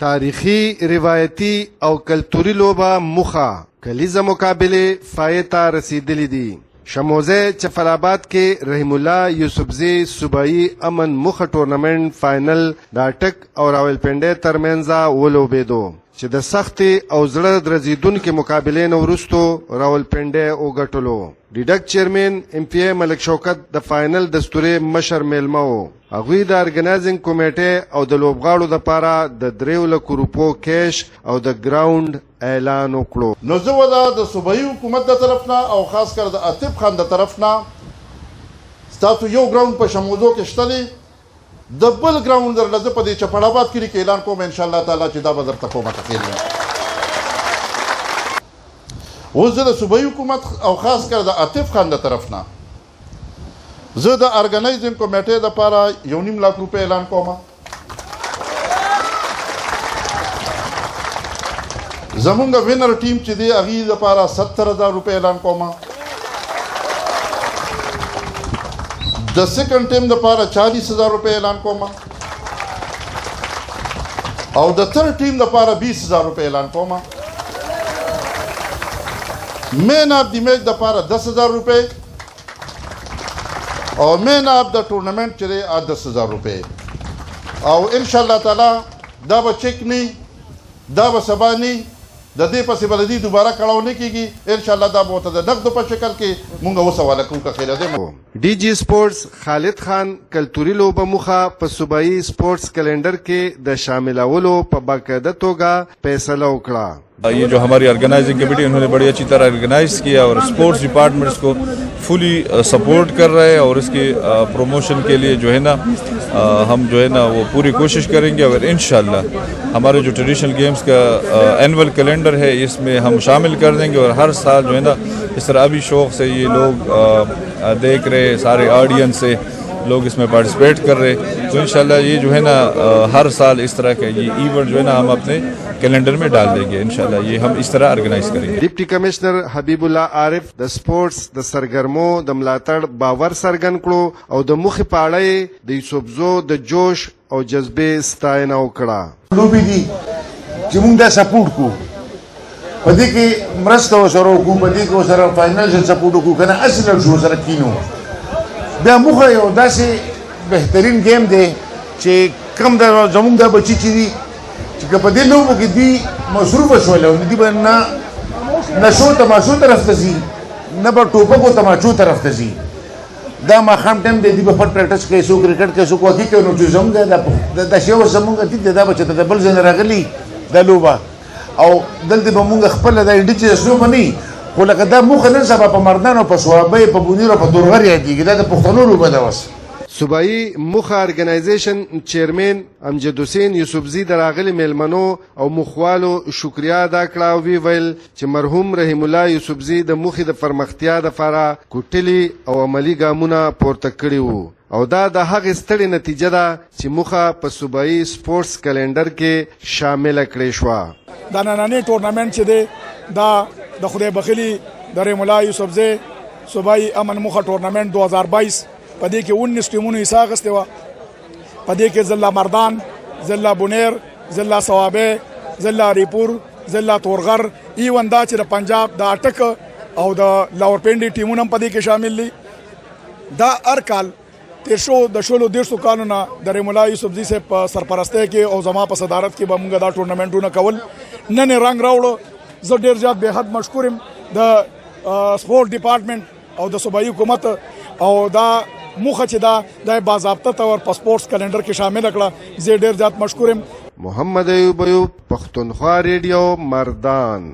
تاریخي روایتي او کلتوري لوبه مخه کلیزه مقابله فایته رسیدلی دي. شموزه چفرآباد کې رحیم الله یوسفزی صوبایي امن مخه ټورنمنټ فائنل د اټک او راولپنډي ترمنځ ولوبېدو چې د سختي او زړه درزیدونکو مقابلې نه وروسته راولپنډي وګټلو. ډیډک چیرمن ام پی ای ملک شوکت د فائنل دستوري مشر میلمه وو. هغوی د ارګنایزینګ کمیټې او د لوبغاړو لپاره د 3 لک روپو کیش او د ګراوند اعلان وکړو. نو زه د صوبایي حکومت د طرفنا او خاص کر د عاطف خان د طرفنا ستاسو یو ګراوند په شموزو کې شته دی، د بل ګراوند درله زه په دې چپړاباد کې اعلان کوم ان شاء الله تعالی چې دا به درته کومه تخیل. اوس زه د صوبایي حکومت او خاص کر د عاطف خان د طرفنا زه د ارګنایزینګ کمیټې دپاره 1.5 لک روپۍ اعلان کوم. زمونږ وینر ټیم چې دی هغې دپاره 70,000 روپۍ اعلان کوم. د سیکنډ ټیم دپاره 40,000 روپۍ اعلان کوم او د تھرډ ټیم دپاره 20,000 روپۍ اعلان کوم. مین آف دی میچ دپاره 10,000 روپۍ او مین آف د ټورنمنټ چې دی 10,000 روپۍ او ان شاء الله تعالی دا به چیک نه دا به سبا نه د دې پسې به د دې دوباره کړاو نه کېږي. ان شاء الله دا به ورته د نقدو په شکل کې مونږ اوس حواله کوو که خیره دی. ډي جي سپورټس خالد خان کلتوري لوبه مخه په صوبایي سپورټس کیلنډر کې د شاملولو په باقاعده توګه فیصله وکړه. ये जो हमारी ऑर्गेनाइजिंग कमेटी उन्होंने बड़ी अच्छी तरह ऑर्गेनाइज किया और स्पोर्ट्स डिपार्टमेंट्स को फुली सपोर्ट कर रहे हैं और इसके प्रमोशन के लिए जो है ना हम जो है ना वो पूरी कोशिश करेंगे और इंशाल्लाह हमारे जो ट्रेडिशनल गेम्स का एनुअल कैलेंडर है इसमें हम शामिल कर देंगे और हर साल जो है ना इस तरह अभी शौक़ से ये लोग देख रहे सारे ऑडियंस से लोग इसमें पार्टिसिपेट कर रहे तो इंशाल्लाह ये जो है ना हर साल इस तरह का ये इवेंट जो है ना हम अपने कैलेंडर में डाल देंगे. इंशाल्लाह ये हम इस तरह ऑर्गेनाइज करेंगे. डिप्टी कमिश्नर हबीब الله عارف د سپورټس د سرګرمو د ملاتړ باور څرګند کړو او د مخې پاړې د یوسفزو د جوش او جذبې ستاینه وکړه. لوبې دي چې موږ دا سپورټ کوو په دې کې مرسته وسره وکړو په دې کې وسره فاینانشل سپورټ وکړو که نه اصل شو سره کینو. بیا موږ یو داسې بهترین گیم دی چې کم د زموږ دا بچي چې دي چې که په دې لوبو کې دوی مصروفه شول او دوی به نه نشو تماشو طرف ته ځي نه به ټوپکو تماچو طرف ته ځي. دا ماښام ټایم دی دوی به پټ پریکټس کوي څوک کرکټ کوي څوک هاکي کوي. نو چې زموږ دا شی اوس زموږ ټیک دی دا به چې د بل ځای نه راغلي دا لوبه او دلته به مونږ خپله دا انډیجنس لوبه نه خو لکه دا موخه نن سبا په مردانو په صوابۍ په بونیر او په دورغر یادېږي. دا د پښتنو لوبه ده. اوس صوبایي مخه ارګنایزیشن چیرمن امجد حسین یوسفزی د راغلي میلمنو او مخوالو شکریا ادا کړه او وی ویل چې مرحوم رحیم الله یوسفزی د مخې د پرمختیا لپاره کوټلي او عملی ګامونه پورته کړي وو او دا د هغې ستړې نتیجه ده چې مخه په صوبایي سپورټس کیلنډر کې شامله کړې شوه. دا نننی ټورنمنټ چې دی دا د خدای بخیلی د رحیم الله یوسفزی صوبایي امن مخه ټورنمنټ 2022 په دې کې 19 ټیمونو حصہ اخیستې وه. په دې کې ضلع مردان، ضلع بونیر، ضلع صوابۍ، ضلع ریپور، ضلع تورغر ایون دا چې د پنجاب د اټک او د لاورپنډي ټیمونه هم په دې کې شامل دي. دا هر کال تیر شو د 16 کالو نه د رحیم الله یوسفزي صاحب په سرپرستۍ کې او زما په صدارت کې به موږ دا ټورنمنټونه کول. نن یې رنګ راوړو. زه ډېر زیات بې حد مشکور یم د سپورټ ډپارټمنټ او د صوبایي حکومت او دا موخه چې دا د باضابطه طور په سپورټس کیلنډر کې شامل کړه. زه ډېر زیات مشکور یم. محمد ایوب پښتونخوا ریډیو مردان.